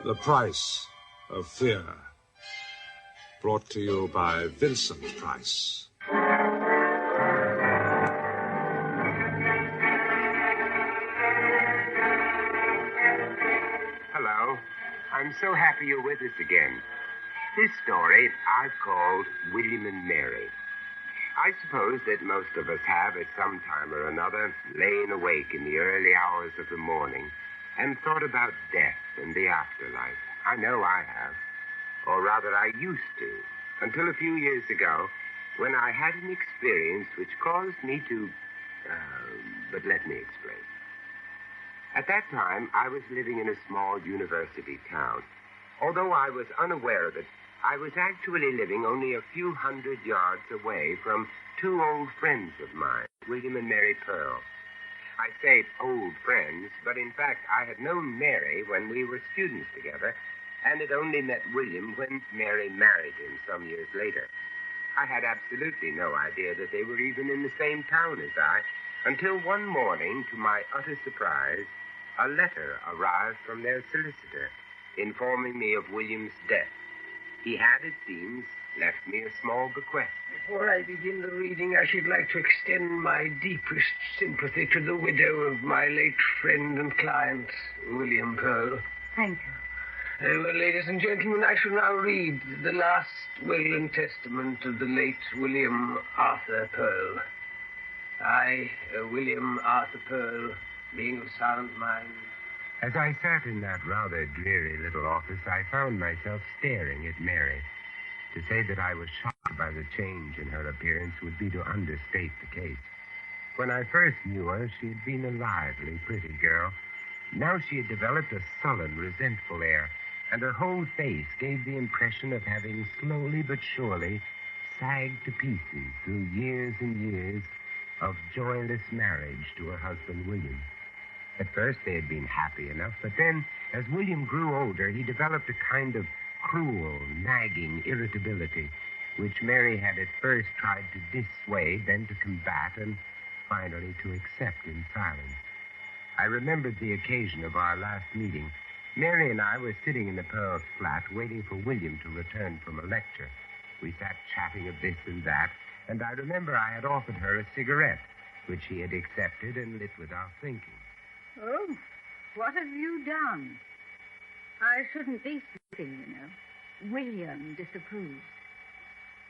The Price of Fear. Brought to you by Vincent Price. Hello. I'm so happy you're with us again. This story I've called William and Mary. I suppose that most of us have, at some time or another, lain awake in the early hours of the morning and thought about death and the afterlife. I know I have. Or rather, I used to, until a few years ago, when I had an experience which caused me to... but let me explain. At that time, I was living in a small university town. Although I was unaware of it, I was actually living only a few hundred yards away from two old friends of mine, William and Mary Pearl. I say old friends, but in fact I had known Mary when we were students together, and had only met William when Mary married him some years later. I had absolutely no idea that they were even in the same town as I, until one morning, to my utter surprise, a letter arrived from their solicitor, informing me of William's death. He had, it seems, left me a small bequest. Before I begin the reading, I should like to extend my deepest sympathy to the widow of my late friend and client, William Pearl. Thank you. Ladies and gentlemen, I shall now read the last will and testament of the late William Arthur Pearl. I, William Arthur Pearl, being of sound mind. As I sat in that rather dreary little office, I found myself staring at Mary. To say that I was shocked by the change in her appearance would be to understate the case. When I first knew her, she had been a lively, pretty girl. Now she had developed a sullen, resentful air, and her whole face gave the impression of having slowly but surely sagged to pieces through years and years of joyless marriage to her husband, William. At first, they had been happy enough, but then, as William grew older, he developed a kind of cruel, nagging irritability, which Mary had at first tried to dissuade, then to combat, and finally to accept in silence. I remembered the occasion of our last meeting. Mary and I were sitting in the Pearls' flat, waiting for William to return from a lecture. We sat chatting of this and that, and I remember I had offered her a cigarette, which she had accepted and lit without thinking. Oh, what have you done? I shouldn't be smoking, you know. William disapproves.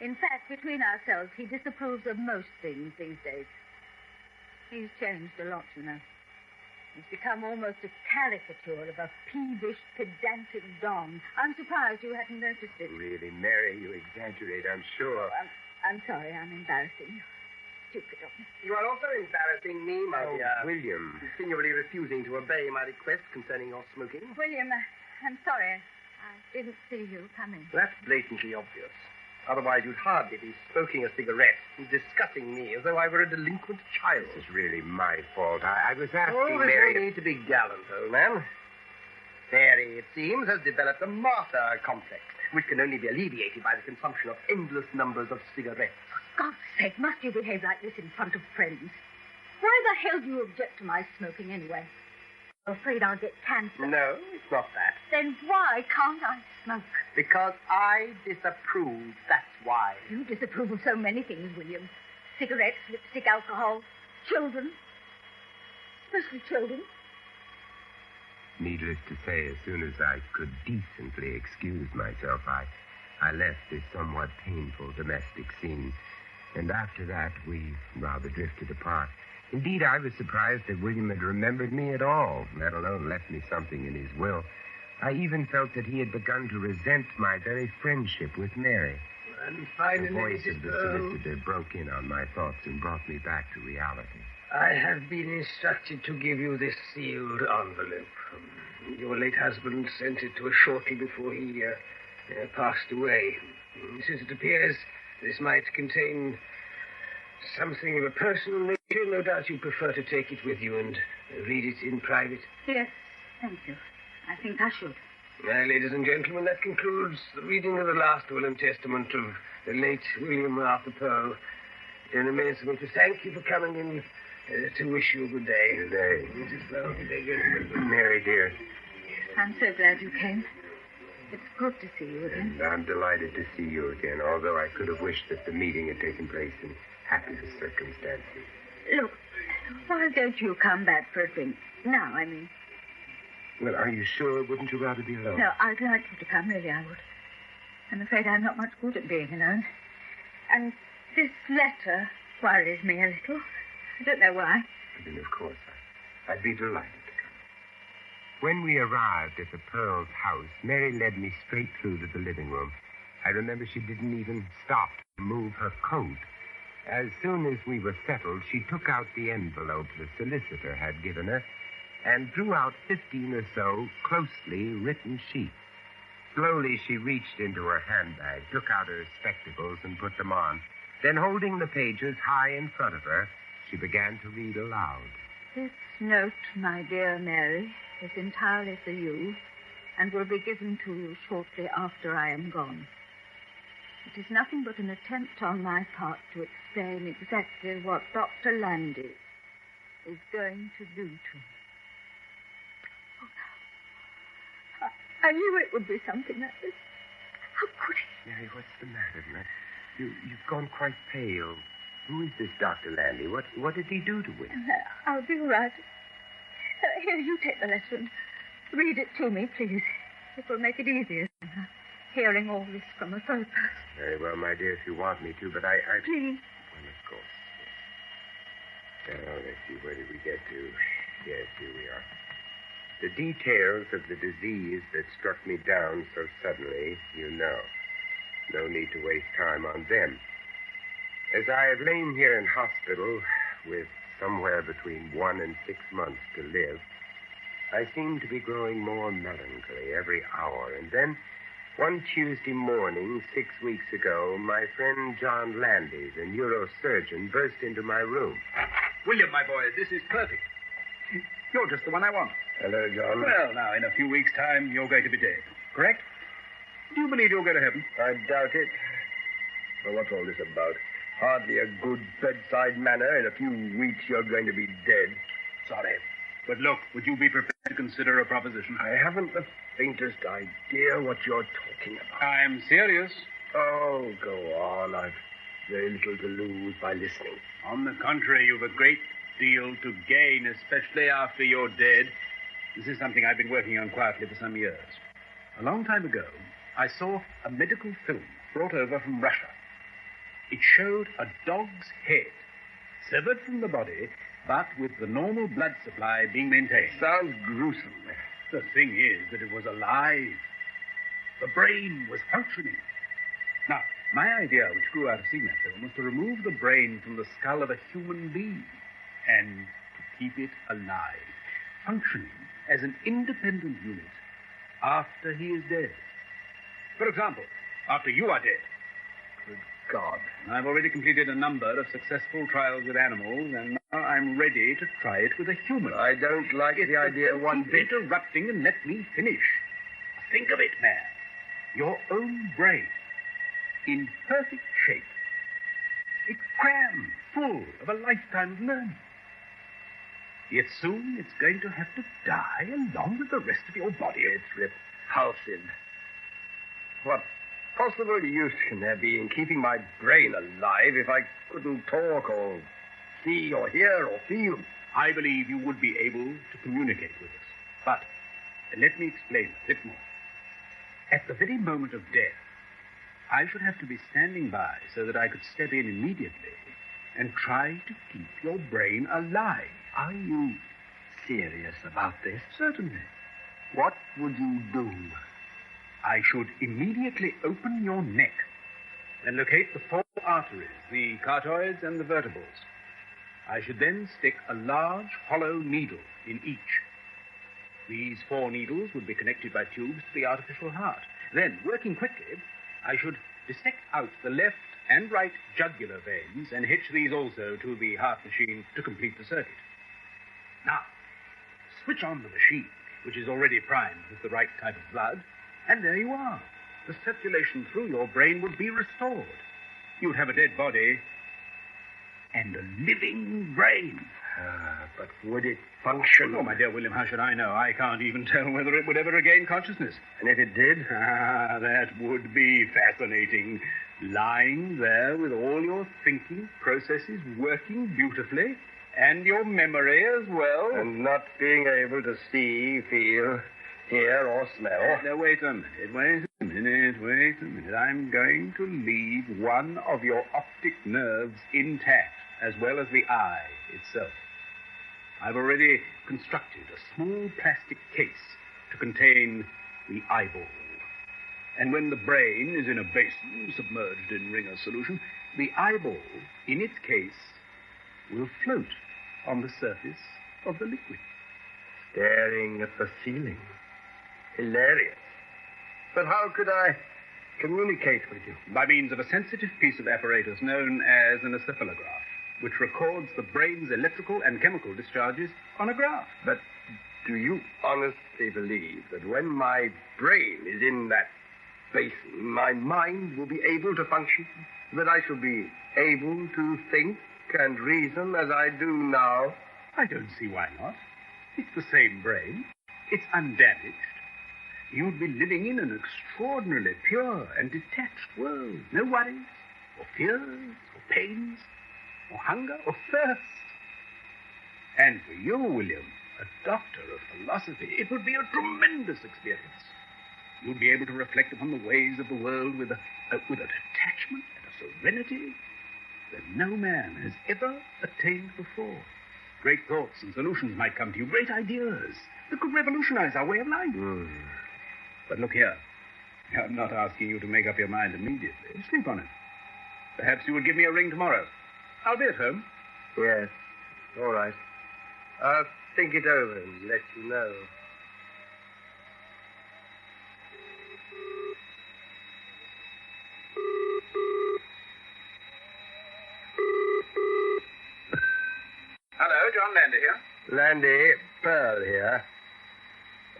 In fact, between ourselves, he disapproves of most things these days. He's changed a lot, you know. He's become almost a caricature of a peevish, pedantic don. I'm surprised you hadn't noticed it. Really, Mary, you exaggerate, I'm sure. I'm sorry, I'm embarrassing you. Stupid of me. You are also embarrassing me, my dear. William. Continually refusing to obey my request concerning your smoking. William, I'm sorry. I didn't see you coming. That's blatantly obvious. Otherwise, you'd hardly be smoking a cigarette and discussing me as though I were a delinquent child. This is really my fault. I was asking there's Mary... no need to be gallant, old man. Mary, it seems, has developed a martyr complex, which can only be alleviated by the consumption of endless numbers of cigarettes. For God's sake, must you behave like this in front of friends? Why the hell do you object to my smoking anyway? I'm afraid I'll get cancer. No, it's not that. Then why can't I smoke? Because I disapprove, that's why. You disapprove of so many things, William. Cigarettes, lipstick, alcohol, children. Especially children. Needless to say, as soon as I could decently excuse myself, I left this somewhat painful domestic scene. And after that, we rather drifted apart. Indeed, I was surprised that William had remembered me at all, let alone left me something in his will. I even felt that he had begun to resent my very friendship with Mary. And finally, the voice of the solicitor broke in on my thoughts and brought me back to reality. I have been instructed to give you this sealed envelope. Your late husband sent it to us shortly before he passed away. Since it appears this might contain something of a personal nature, no doubt you prefer to take it with you and read it in private. Yes, thank you. I think I should. Well, ladies and gentlemen, that concludes the reading of the last will and testament of the late William Arthur Pearl. It remains for me to thank you for coming in to wish you a good day. Good day. Mrs. Pearl, good day, gentlemen. Mary, dear, I'm so glad you came. It's good to see you again. And I'm delighted to see you again, although I could have wished that the meeting had taken place in happier circumstances. Look, why don't you come back for a drink? Now, I mean. Well, are you sure? Wouldn't you rather be alone? No, I'd like you to come, really, I would. I'm afraid I'm not much good at being alone. And this letter worries me a little. I don't know why. Then, of course, I'd be delighted to come. When we arrived at the Pearls' house, Mary led me straight through to the living room. I remember she didn't even stop to move her coat. As soon as we were settled, she took out the envelope the solicitor had given her and drew out 15 or so closely written sheets. Slowly, she reached into her handbag, took out her spectacles, and put them on. Then, holding the pages high in front of her, she began to read aloud. This note, my dear Mary, is entirely for you and will be given to you shortly after I am gone. It is nothing but an attempt on my part to explain exactly what Dr. Landy is going to do to me. Oh, I knew it would be something like this. How could he? Mary, what's the matter, man? You've gone quite pale. Who is this Dr. Landy? What did he do to William? I'll be all right. Here, you take the letter and read it to me, please. It will make it easier, hearing all this from a third person. Very well, my dear, if you want me to, but I... Please. Well, of course, yes. Now, let's see, where did we get to? Yes, here we are. The details of the disease that struck me down so suddenly, you know. No need to waste time on them. As I have lain here in hospital with somewhere between 1 and 6 months to live, I seem to be growing more melancholy every hour. And then, one Tuesday morning, 6 weeks ago, my friend John Landy, the neurosurgeon, burst into my room. William, my boy, this is perfect. You're just the one I want. Hello, John. Well, now, in a few weeks' time, you're going to be dead. Correct? Do you believe you'll go to heaven? I doubt it. Well, what's all this about? Hardly a good bedside manner. In a few weeks, you're going to be dead. Sorry. But look, would you be prepared to consider a proposition? I haven't the faintest idea what you're talking about. I'm serious. Oh, go on. I've very little to lose by listening. On the contrary, you've a great deal to gain, especially after you're dead. This is something I've been working on quietly for some years. A long time ago, I saw a medical film brought over from Russia. It showed a dog's head, severed from the body, but with the normal blood supply being maintained. Sounds gruesome. The thing is that it was alive. The brain was functioning. Now, my idea, which grew out of seeing that film, was to remove the brain from the skull of a human being and to keep it alive, functioning as an independent unit after he is dead. For example, after you are dead. Good God. I've already completed a number of successful trials with animals, and now I'm ready to try it with a human. I don't like the idea one bit. Keep interrupting and let me finish. Think of it, man. Your own brain, in perfect shape. It's crammed full of a lifetime of learning. Yet soon it's going to have to die along with the rest of your body. It's repulsive. What possible use can there be in keeping my brain alive if I couldn't talk or see or hear or feel? I believe you would be able to communicate with us. But let me explain a bit more. At the very moment of death, I should have to be standing by so that I could step in immediately and try to keep your brain alive. Are you serious about this? Certainly. What would you do? I should immediately open your neck and locate the 4 arteries, the carotid and the vertebrals. I should then stick a large hollow needle in each. These 4 needles would be connected by tubes to the artificial heart. Then, working quickly, I should dissect out the left and right jugular veins and hitch these also to the heart machine to complete the circuit. Now, switch on the machine, which is already primed with the right type of blood, and there you are. The circulation through your brain would be restored. You'd have a dead body and a living brain. But would it function? Oh, my dear William, how should I know? I can't even tell whether it would ever regain consciousness. And if it did? That would be fascinating. Lying there with all your thinking processes working beautifully, and your memory as well. And not being able to see, feel, hear, or smell. Now, wait a minute. I'm going to leave one of your optic nerves intact, as well as the eye itself. I've already constructed a small plastic case to contain the eyeball. And when the brain is in a basin submerged in Ringer's solution, the eyeball, in its case, will float on the surface of the liquid. Staring at the ceiling. Hilarious. But how could I communicate with you? By means of a sensitive piece of apparatus known as an encephalograph, which records the brain's electrical and chemical discharges on a graph. But do you honestly believe that when my brain is in that basin, my mind will be able to function? That I shall be able to think and reason as I do now? I don't see why not. It's the same brain. It's undamaged. You'd be living in an extraordinarily pure and detached world. No worries, or fears, or pains, or hunger, or thirst. And for you, William, a doctor of philosophy, it would be a tremendous experience. You'd be able to reflect upon the ways of the world with a detachment and a serenity that no man has ever attained before. Great thoughts and solutions might come to you, great ideas that could revolutionize our way of life. But look here, I'm not asking you to make up your mind immediately. Sleep on it. Perhaps you would give me a ring tomorrow. I'll be at home. Yes, all right. I'll think it over and let you know. Hello, John Lander here. Landy, Pearl here.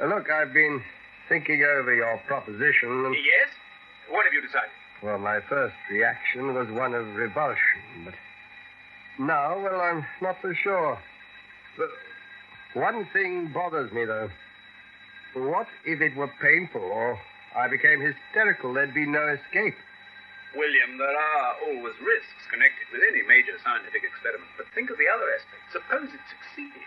Look, I've been thinking over your proposition and... Yes? What have you decided? Well, my first reaction was one of revulsion, but now, well, I'm not so sure. But one thing bothers me, though. What if it were painful or I became hysterical? There'd be no escape. William, there are always risks connected with any major scientific experiment, but think of the other aspect. Suppose it succeeded.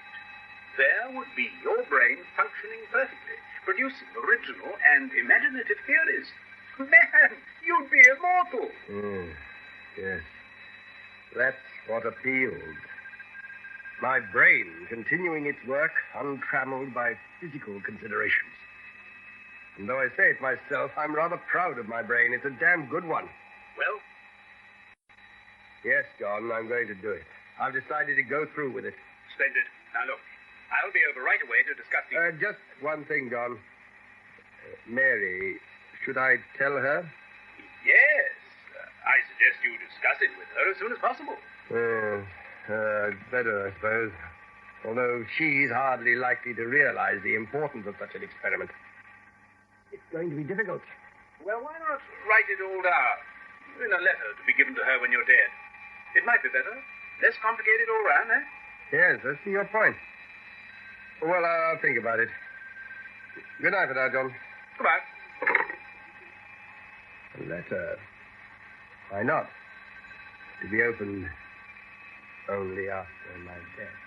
There would be your brain functioning perfectly, producing original and imaginative theories. Man, you'd be immortal. Yes. That's what appeals. My brain continuing its work untrammeled by physical considerations. And though I say it myself, I'm rather proud of my brain. It's a damn good one. Well? Yes, John, I'm going to do it. I've decided to go through with it. Splendid. Now, look, I'll be over right away to discuss the... Just one thing, John. Mary, should I tell her? Yes. I suggest you discuss it with her as soon as possible. Better, I suppose. Although she's hardly likely to realize the importance of such an experiment. It's going to be difficult. Well, why not write it all down in a letter to be given to her when you're dead? It might be better. Less complicated all round, eh? Yes, I see your point. Well, I'll think about it. Good night for now, John. Goodbye. A letter. Why not? To be opened only after my death.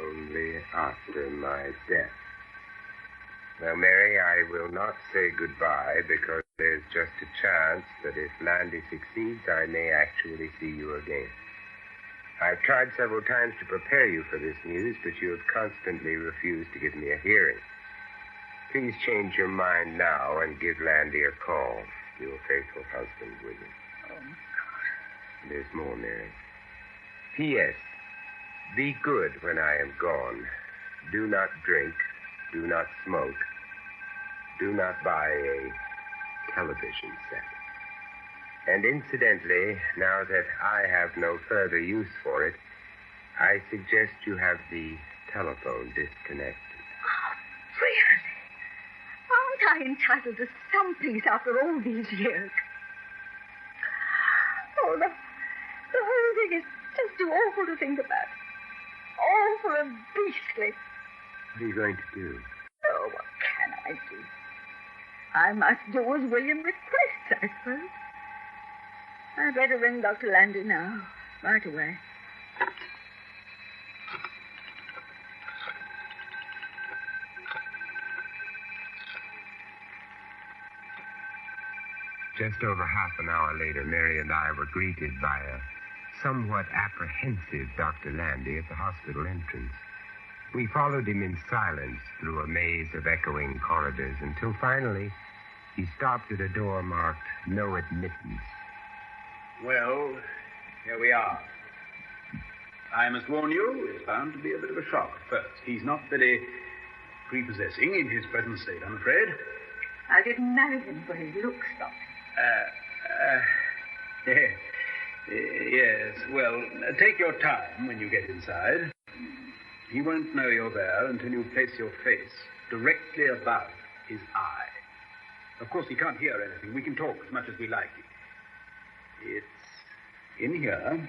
Only after my death. Well, Mary, I will not say goodbye because there's just a chance that if Landy succeeds, I may actually see you again. I've tried several times to prepare you for this news, but you have constantly refused to give me a hearing. Please change your mind now and give Landy a call. Your faithful husband, William. Oh, God. There's more, Mary. P.S. Be good when I am gone. Do not drink. Do not smoke. Do not buy a television set. And incidentally, now that I have no further use for it, I suggest you have the telephone disconnected. Oh, really? Aren't I entitled to some peace after all these years? Oh, the whole thing is just too awful to think about. all for a beastly. What are you going to do? Oh, what can I do? I must do as William requests, I suppose. I'd better ring Dr. Landy now, right away. Just over half an hour later, Mary and I were greeted by a somewhat apprehensive Dr. Landy at the hospital entrance. We followed him in silence through a maze of echoing corridors until finally he stopped at a door marked "No Admittance." Well, here we are. I must warn you, it's bound to be a bit of a shock at first. He's not very prepossessing in his present state, I'm afraid. I didn't marry him for his looks, Doctor. Yes, well, take your time when you get inside. He won't know you're there until you place your face directly above his eye. Of course, he can't hear anything. We can talk as much as we like. It's in here.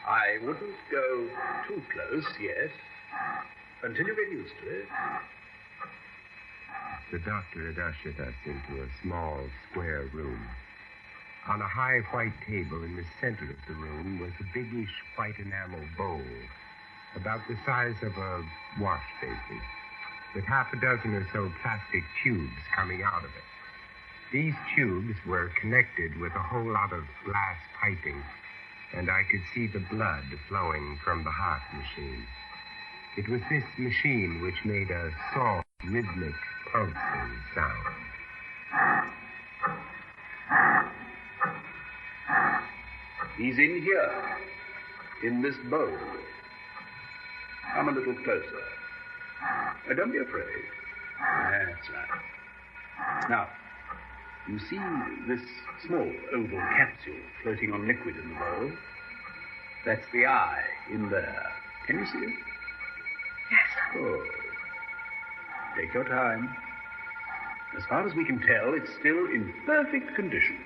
I wouldn't go too close yet, until you get used to it. The doctor had ushered us into a small, square room. On a high white table in the center of the room was a biggish white enamel bowl, about the size of a wash basin, with half a dozen or so plastic tubes coming out of it. These tubes were connected with a whole lot of glass piping, and I could see the blood flowing from the heart machine. It was this machine which made a soft, rhythmic, pulsing sound. He's in here, in this bowl. Come a little closer. Don't be afraid. That's right. Now, you see this small oval capsule floating on liquid in the bowl? That's the eye in there. Can you see it? Yes. Good. Take your time. As far as we can tell, it's still in perfect condition.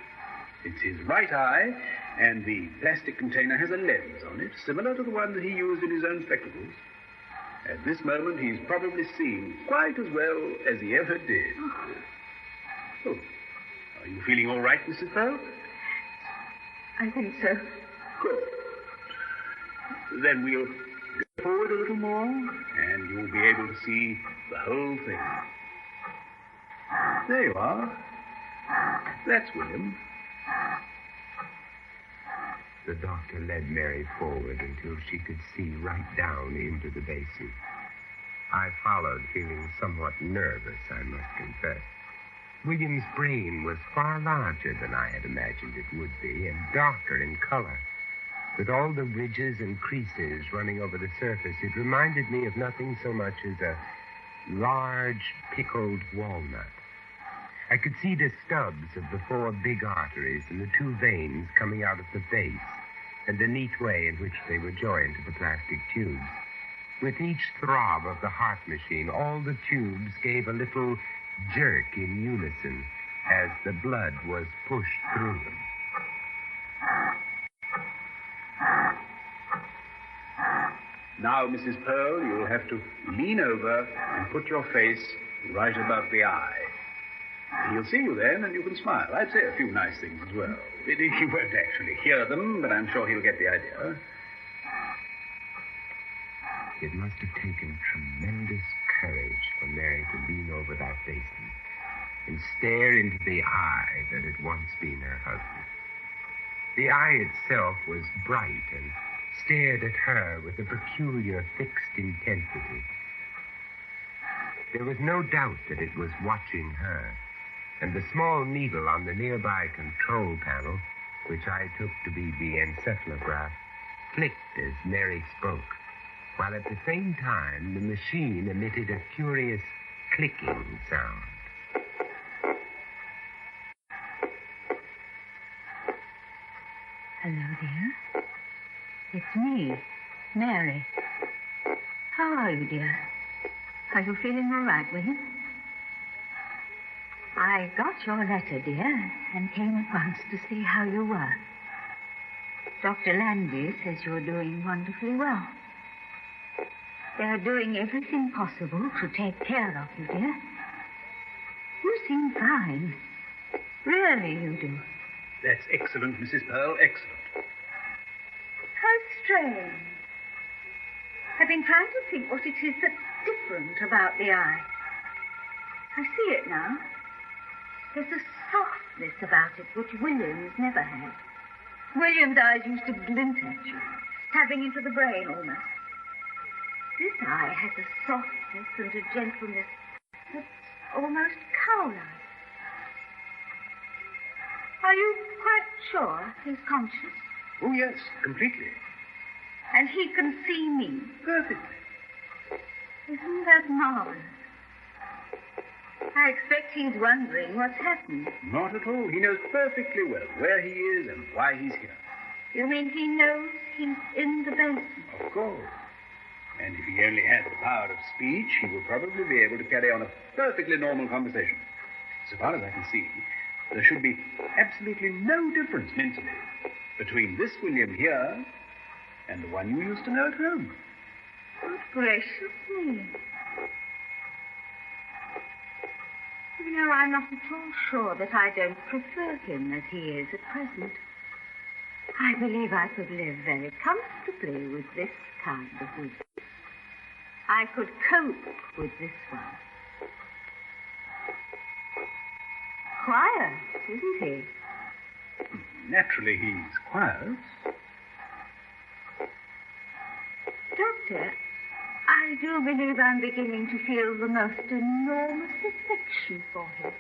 It's his right eye, and the plastic container has a lens on it, similar to the one that he used in his own spectacles. At this moment, he's probably seeing quite as well as he ever did. Oh. Are you feeling all right, Mrs. Pearl? I think so. Good. Then we'll go forward a little more, and you'll be able to see the whole thing. There you are. That's William. The doctor led Mary forward until she could see right down into the basin. I followed, feeling somewhat nervous, I must confess. William's brain was far larger than I had imagined it would be, and darker in color. With all the ridges and creases running over the surface, it reminded me of nothing so much as a large, pickled walnut. I could see the stubs of the 4 big arteries and the 2 veins coming out of the face, and the neat way in which they were joined to the plastic tubes. With each throb of the heart machine, all the tubes gave a little jerk in unison as the blood was pushed through them. Now, Mrs. Pearl, you'll have to lean over and put your face right above the eye. He'll see you then, and you can smile. I'd say a few nice things as well. He won't actually hear them, but I'm sure he'll get the idea. It must have taken tremendous courage for Mary to lean over that basin and stare into the eye that had once been her husband. The eye itself was bright and stared at her with a peculiar fixed intensity. There was no doubt that it was watching her, and the small needle on the nearby control panel, which I took to be the encephalograph, clicked as Mary spoke, while at the same time the machine emitted a curious clicking sound. Hello, dear. It's me, Mary. How are you, dear? Are you feeling all right, William? I got your letter, dear, and came at once to see how you were. Dr. Lanby says you're doing wonderfully well. They're doing everything possible to take care of you, dear. You seem fine. Really, you do. That's excellent, Mrs. Pearl, excellent. How strange. I've been trying to think what it is that's different about the eye. I see it now. There's a softness about it which William's never had. William's eyes used to glint at you, stabbing into the brain almost. This eye has a softness and a gentleness that's almost cow-like. Are you quite sure he's conscious? Oh, yes, completely. And he can see me? Perfectly. Isn't that marvelous? I expect he's wondering what's happened. Not at all. He knows perfectly well where he is and why he's here. You mean he knows he's in the basement? Of course. And if he only had the power of speech, he would probably be able to carry on a perfectly normal conversation. So far as I can see, there should be absolutely no difference mentally between this William here and the one you used to know at home. Good gracious me. You know, I'm not at all sure that I don't prefer him as he is at present. I believe I could live very comfortably with this kind of William. I could cope with this one. Quiet, isn't he? Naturally, he's quiet. Doctor, I do believe I'm beginning to feel the most enormous affection for him.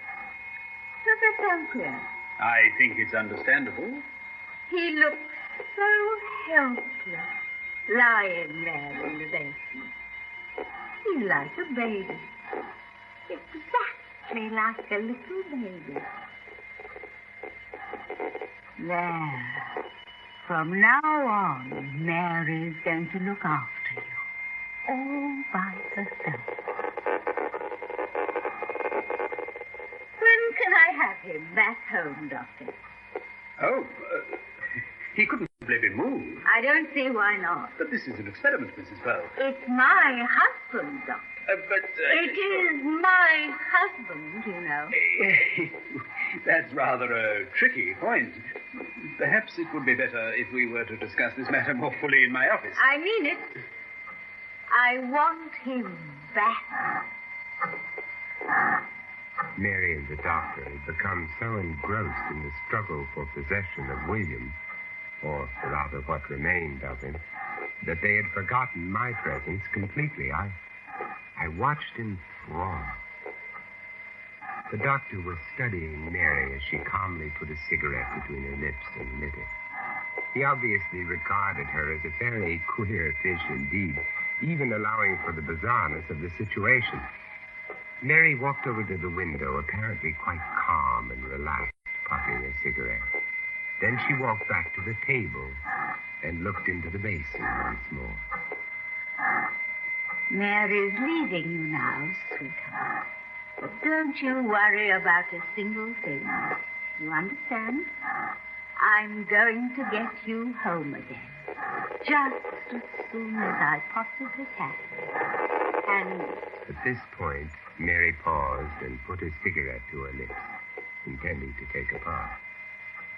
Does that sound queer? I think it's understandable. He looks so helpless, lying there in the basement. He's like a baby. Exactly like a little baby. There. From now on, Mary's going to look after you. All by herself. When can I have him back home, Doctor? Oh, he couldn't be moved. I don't see why not. But this is an experiment, Mrs. Pearl. It's my husband, Doctor. It is my husband, you know. That's rather a tricky point. Perhaps it would be better if we were to discuss this matter more fully in my office. I mean it. I want him back. Mary and the doctor had become so engrossed in the struggle for possession of William, or rather what remained of him, that they had forgotten my presence completely. I watched enthralled. The doctor was studying Mary as she calmly put a cigarette between her lips and lit it. He obviously regarded her as a fairly queer fish indeed, even allowing for the bizarreness of the situation. Mary walked over to the window, apparently quite calm and relaxed, puffing a cigarette. Then she walked back to the table and looked into the basin once more. Mary's leaving you now, sweetheart. But don't you worry about a single thing. You understand? I'm going to get you home again. Just as soon as I possibly can. And... At this point, Mary paused and put a cigarette to her lips, intending to take a puff.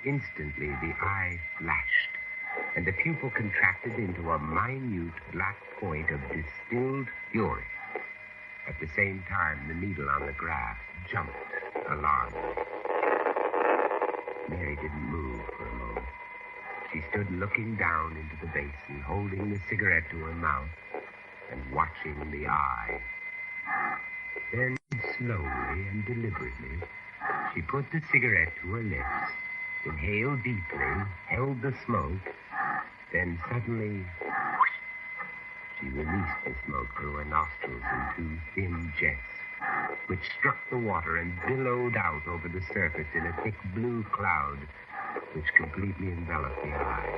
Instantly, the eye flashed, and the pupil contracted into a minute black point of distilled fury. At the same time, the needle on the graph jumped, alarmed. Mary didn't move for a moment. She stood looking down into the basin, holding the cigarette to her mouth and watching the eye. Then, slowly and deliberately, she put the cigarette to her lips, inhaled deeply, held the smoke, then suddenly... She released the smoke through her nostrils in two thin jets, which struck the water and billowed out over the surface in a thick blue cloud, which completely enveloped the eye.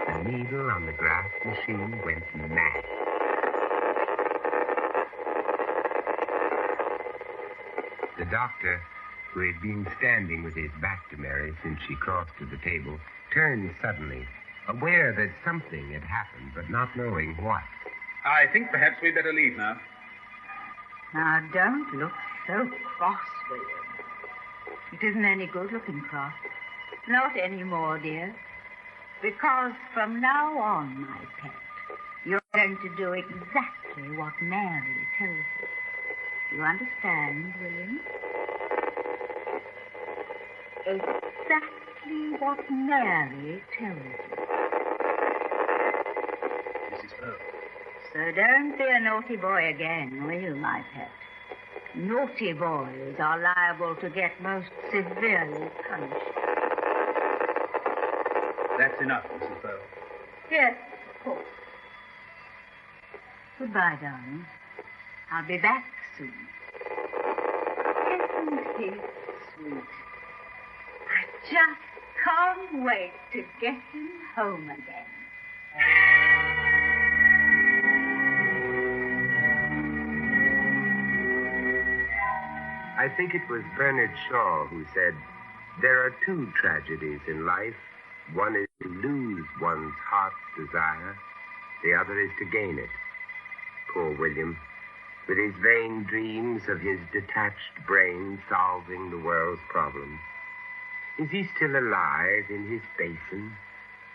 The needle on the graph machine went mad. The doctor, who had been standing with his back to Mary since she crossed to the table, turned suddenly, aware that something had happened, but not knowing what. I think perhaps we'd better leave now. Now, don't look so cross, William. It isn't any good looking cross. Not anymore, dear. Because from now on, my pet, you're going to do exactly what Mary tells you. You understand, William? Exactly what Mary tells you. Mrs. Pearl. So don't be a naughty boy again, will you, my pet? Naughty boys are liable to get most severely punished. That's enough, Mrs. Pearl. Yes, of course. Goodbye, darling. I'll be back soon. Isn't he sweet? I just can't wait to get him home again. I think it was Bernard Shaw who said, there are two tragedies in life. One is to lose one's heart's desire. The other is to gain it. Poor William, with his vain dreams of his detached brain solving the world's problems. Is he still alive in his basin,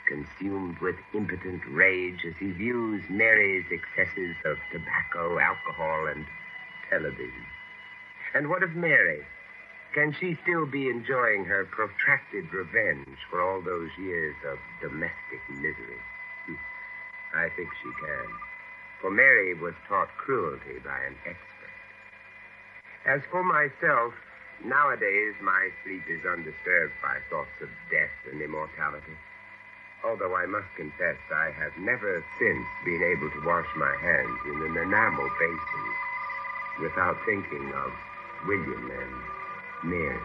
consumed with impotent rage as he views Mary's excesses of tobacco, alcohol, and television? And what of Mary? Can she still be enjoying her protracted revenge for all those years of domestic misery? I think she can. For Mary was taught cruelty by an expert. As for myself, nowadays my sleep is undisturbed by thoughts of death and immortality. Although I must confess I have never since been able to wash my hands in an enamel basin without thinking of William and Mary.